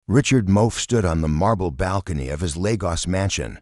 Richard Mofe stood on the marble balcony of his Lagos mansion,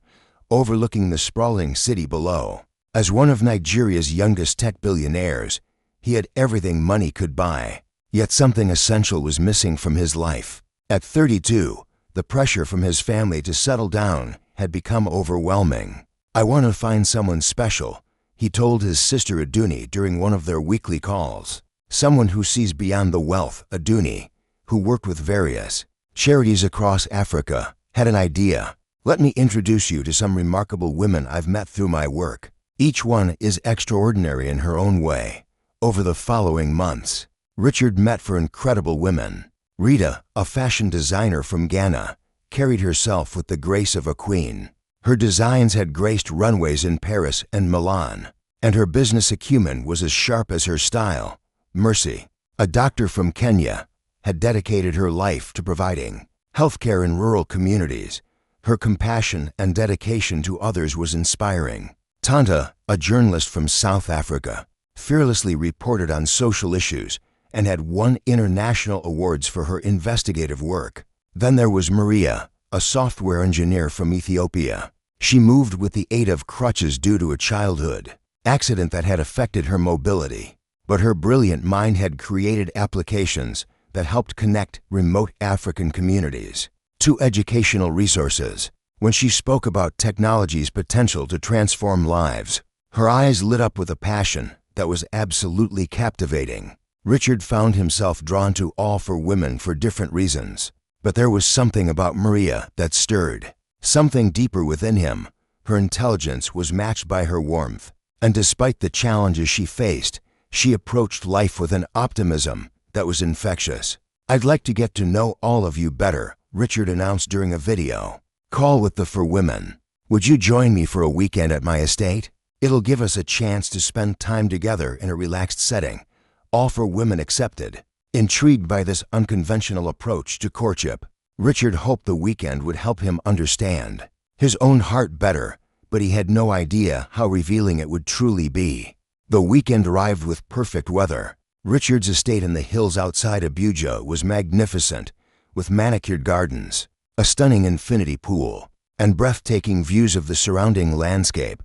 overlooking the sprawling city below. As one of Nigeria's youngest tech billionaires, he had everything money could buy, yet something essential was missing from his life. At 32, the pressure from his family to settle down had become overwhelming. "I want to find someone special," he told his sister Aduni during one of their weekly calls. "Someone who sees beyond the wealth." Aduni, who worked with various charities across Africa, had an idea. "Let me introduce you to some remarkable women I've met through my work. Each one is extraordinary in her own way." Over the following months, Richard met for incredible women. Rita, a fashion designer from Ghana, carried herself with the grace of a queen. Her designs had graced runways in Paris and Milan, and her business acumen was as sharp as her style. Mercy, a doctor from Kenya, had dedicated her life to providing healthcare in rural communities. Her compassion and dedication to others was inspiring. Tonto, a journalist from South Africa, fearlessly reported on social issues and had won international awards for her investigative work. Then there was Maria, a software engineer from Ethiopia. She moved with the aid of crutches due to a childhood accident that had affected her mobility. But her brilliant mind had created applications that helped connect remote African communities to educational resources. When she spoke about technology's potential to transform lives, her eyes lit up with a passion that was absolutely captivating. Richard found himself drawn to all for women for different reasons, but there was something about Maria that stirred something deeper within him. Her intelligence was matched by her warmth, and despite the challenges she faced, she approached life with an optimism that was infectious. "I'd like to get to know all of you better," Richard announced during a video call with the For Women. "Would you join me for a weekend at my estate? It'll give us a chance to spend time together in a relaxed setting, all for women accepted." Intrigued by this unconventional approach to courtship, Richard hoped the weekend would help him understand his own heart better, but he had no idea how revealing it would truly be. The weekend arrived with perfect weather. Richard's estate in the hills outside Abuja was magnificent, with manicured gardens, a stunning infinity pool, and breathtaking views of the surrounding landscape.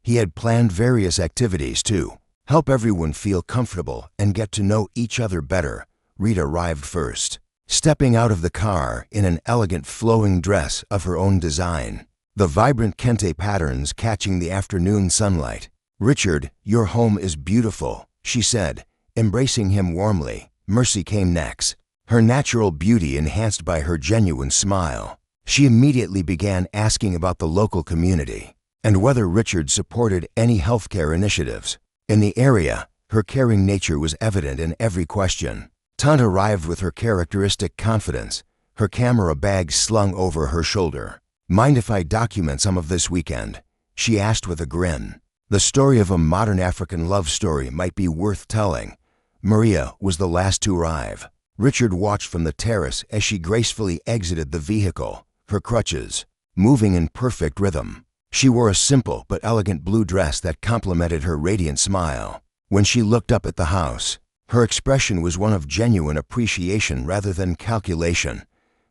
He had planned various activities to help everyone feel comfortable and get to know each other better. Rita arrived first, stepping out of the car in an elegant flowing dress of her own design, the vibrant kente patterns catching the afternoon sunlight. "Richard, your home is beautiful," she said, embracing him warmly. Mercy came next, her natural beauty enhanced by her genuine smile. She immediately began asking about the local community and whether Richard supported any healthcare initiatives in the area. Her caring nature was evident in every question. Tonto arrived with her characteristic confidence, her camera bag slung over her shoulder. "Mind if I document some of this weekend?" she asked with a grin. The story of a modern African love story might be worth telling. Maria was the last to arrive. Richard watched from the terrace as she gracefully exited the vehicle, her crutches moving in perfect rhythm. She wore a simple but elegant blue dress that complemented her radiant smile. When she looked up at the house, her expression was one of genuine appreciation rather than calculation.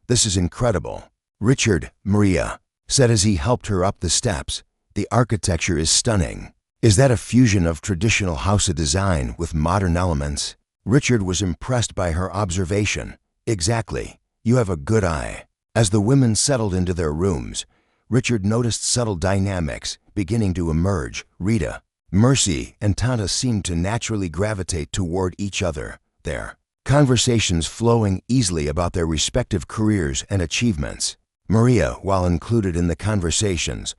"This is incredible." "Richard," Maria said as he helped her up the steps, "the architecture is stunning. Is that a fusion of traditional Hausa design with modern elements?" Richard was impressed by her observation. "Exactly. You have a good eye." As the women settled into their rooms, Richard noticed subtle dynamics beginning to emerge. Rita, Mercy, and Tonto seemed to naturally gravitate toward each other, their conversations flowing easily about their respective careers and achievements. Maria, while included in the conversations,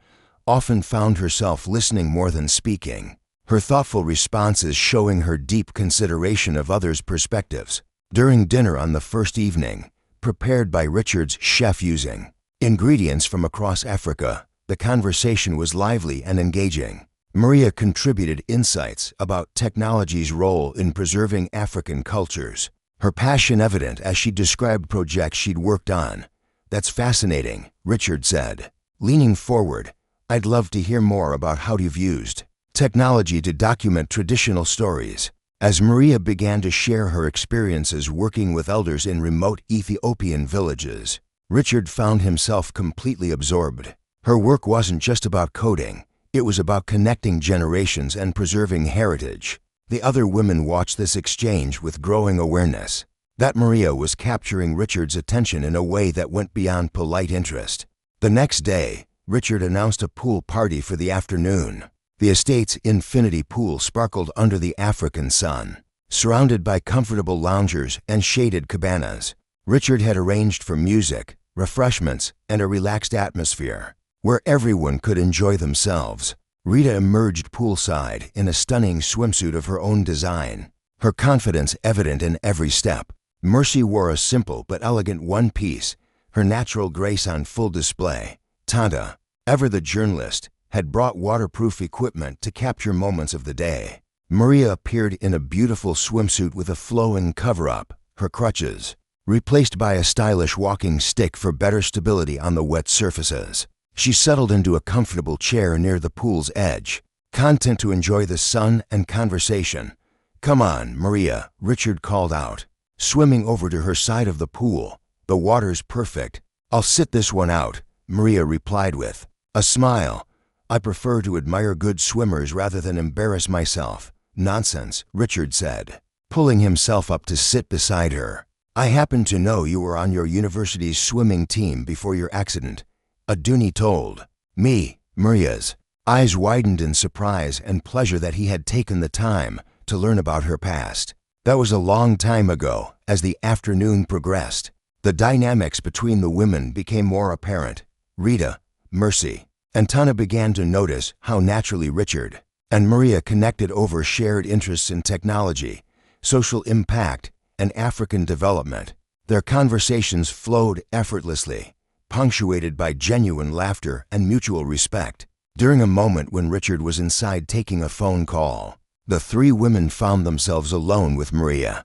often found herself listening more than speaking, her thoughtful responses showing her deep consideration of others' perspectives. During dinner on the first evening, prepared by Richard's chef using ingredients from across Africa, the conversation was lively and engaging. Maria contributed insights about technology's role in preserving African cultures, her passion evident as she described projects she'd worked on. "That's fascinating," Richard said. Leaning forward, "I'd love to hear more about how you've used technology to document traditional stories." As Maria began to share her experiences working with elders in remote Ethiopian villages, Richard found himself completely absorbed. Her work wasn't just about coding, it was about connecting generations and preserving heritage. The other women watched this exchange with growing awareness that Maria was capturing Richard's attention in a way that went beyond polite interest. The next day, Richard announced a pool party for the afternoon. The estate's infinity pool sparkled under the African sun, surrounded by comfortable loungers and shaded cabanas. Richard had arranged for music, refreshments, and a relaxed atmosphere where everyone could enjoy themselves. Rita emerged poolside in a stunning swimsuit of her own design, her confidence evident in every step. Mercy wore a simple but elegant one-piece, her natural grace on full display. Tonto, ever the journalist, had brought waterproof equipment to capture moments of the day. Maria appeared in a beautiful swimsuit with a flowing cover-up, her crutches replaced by a stylish walking stick for better stability on the wet surfaces. She settled into a comfortable chair near the pool's edge, content to enjoy the sun and conversation. "Come on, Maria," Richard called out, swimming over to her side of the pool. "The water's perfect. I'll sit this one out," Maria replied with a smile. "I prefer to admire good swimmers rather than embarrass myself." "Nonsense," Richard said, pulling himself up to sit beside her. "I happen to know you were on your university's swimming team before your accident," Aduni told me. Maria's eyes widened in surprise and pleasure that he had taken the time to learn about her past. That was a long time ago. As the afternoon progressed, the dynamics between the women became more apparent. Rita, Mercy, and Tonto began to notice how naturally Richard and Maria connected over shared interests in technology, social impact, and African development. Their conversations flowed effortlessly, punctuated by genuine laughter and mutual respect. During a moment when Richard was inside taking a phone call, the three women found themselves alone with Maria.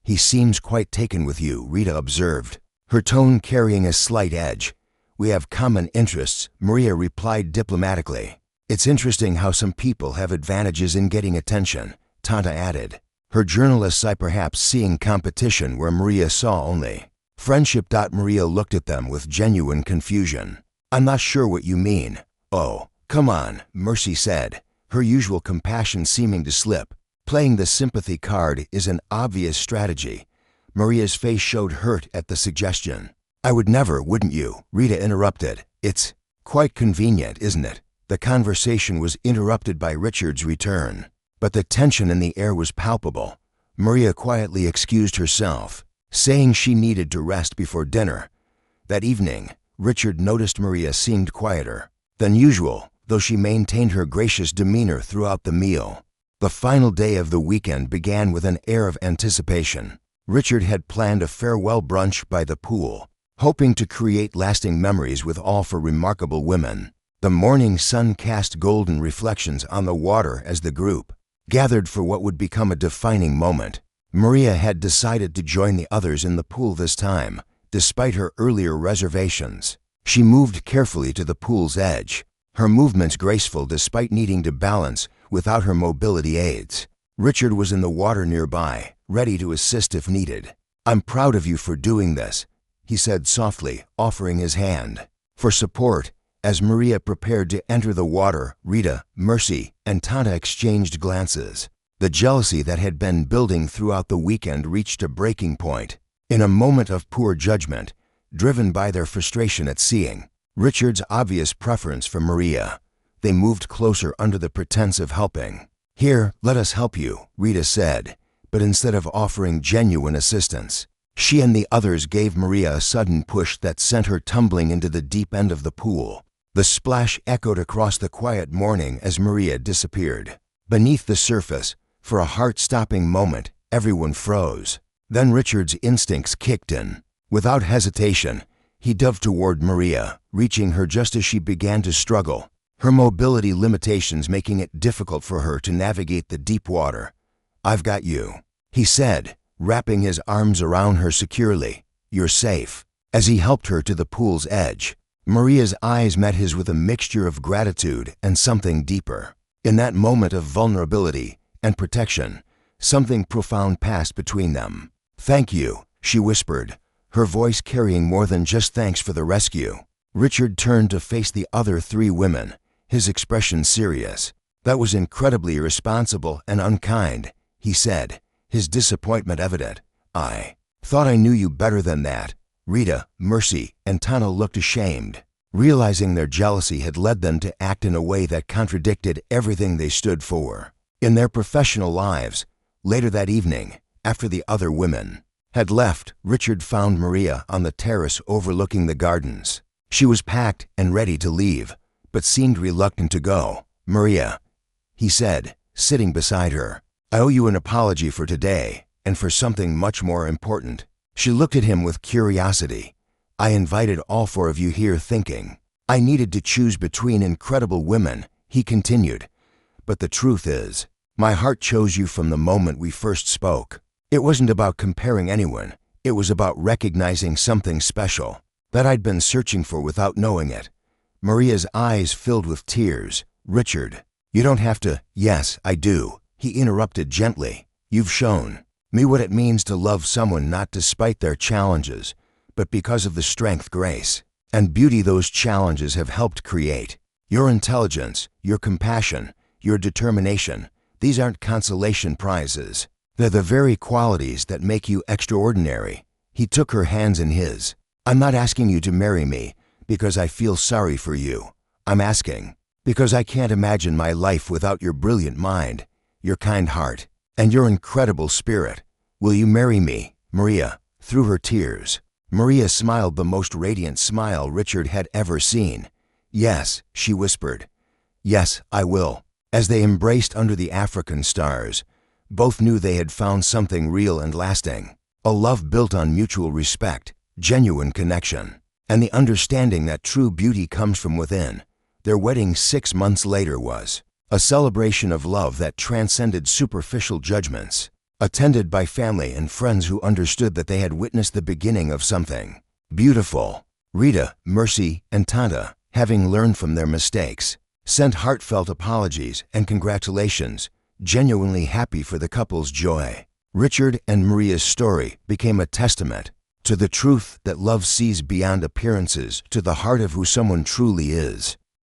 "He seems quite taken with you," Rita observed, her tone carrying a slight edge. "We have common interests," Maria replied diplomatically. "It's interesting how some people have advantages in getting attention," Tonto added, her journalist's eye perhaps seeing competition where Maria saw only friendship. Maria looked at them with genuine confusion. "I'm not sure what you mean." "Oh, come on," Mercy said, her usual compassion seeming to slip. "Playing the sympathy card is an obvious strategy." Maria's face showed hurt at the suggestion. "I would never, wouldn't you?" Rita interrupted. "It's quite convenient, isn't it?" The conversation was interrupted by Richard's return, but the tension in the air was palpable. Maria quietly excused herself, saying she needed to rest before dinner. That evening, Richard noticed Maria seemed quieter than usual, though she maintained her gracious demeanor throughout the meal. The final day of the weekend began with an air of anticipation. Richard had planned a farewell brunch by the pool, hoping to create lasting memories with all four remarkable women. The morning sun cast golden reflections on the water as the group gathered for what would become a defining moment. Maria had decided to join the others in the pool this time, despite her earlier reservations. She moved carefully to the pool's edge, her movements graceful despite needing to balance without her mobility aids. Richard was in the water nearby, ready to assist if needed. "I'm proud of you for doing this," he said softly, offering his hand for support. As Maria prepared to enter the water, Rita, Mercy, and Tonto exchanged glances. The jealousy that had been building throughout the weekend reached a breaking point. In a moment of poor judgment, driven by their frustration at seeing Richard's obvious preference for Maria, they moved closer under the pretense of helping. "Here, let us help you," Rita said, but instead of offering genuine assistance, she and the others gave Maria a sudden push that sent her tumbling into the deep end of the pool. The splash echoed across the quiet morning as Maria disappeared beneath the surface. For a heart-stopping moment, everyone froze. Then Richard's instincts kicked in. Without hesitation, he dove toward Maria, reaching her just as she began to struggle, her mobility limitations making it difficult for her to navigate the deep water. "I've got you," he said, wrapping his arms around her securely. "You're safe." As he helped her to the pool's edge, Maria's eyes met his with a mixture of gratitude and something deeper. In that moment of vulnerability and protection, something profound passed between them. "Thank you," she whispered, her voice carrying more than just thanks for the rescue. Richard turned to face the other three women, his expression serious. "That was incredibly irresponsible and unkind," he said, his disappointment evident. "I thought I knew you better than that." Rita, Mercy, and Tonto looked ashamed, realizing their jealousy had led them to act in a way that contradicted everything they stood for. In their professional lives, later that evening, after the other women had left, Richard found Maria on the terrace overlooking the gardens. She was packed and ready to leave, but seemed reluctant to go. "Maria," he said, sitting beside her, "I owe you an apology for today, and for something much more important." She looked at him with curiosity. "I invited all four of you here thinking I needed to choose between incredible women," he continued. "But the truth is, my heart chose you from the moment we first spoke. It wasn't about comparing anyone. It was about recognizing something special that I'd been searching for without knowing it." Maria's eyes filled with tears. "Richard, you don't have to." "Yes, I do," he interrupted gently. "You've shown me what it means to love someone not despite their challenges, but because of the strength, grace, and beauty those challenges have helped create. Your intelligence, your compassion, your determination, these aren't consolation prizes. They're the very qualities that make you extraordinary." He took her hands in his. "I'm not asking you to marry me because I feel sorry for you. I'm asking because I can't imagine my life without your brilliant mind, your kind heart, and your incredible spirit. Will you marry me?" Maria, through her tears. Maria smiled the most radiant smile Richard had ever seen. "Yes," she whispered. "Yes, I will." As they embraced under the African stars, both knew they had found something real and lasting. A love built on mutual respect, genuine connection, and the understanding that true beauty comes from within. Their wedding 6 months later was a celebration of love that transcended superficial judgments, attended by family and friends who understood that they had witnessed the beginning of something beautiful. Rita, Mercy, and Tonto, having learned from their mistakes, sent heartfelt apologies and congratulations, genuinely happy for the couple's joy. Richard and Maria's story became a testament to the truth that love sees beyond appearances to the heart of who someone truly is.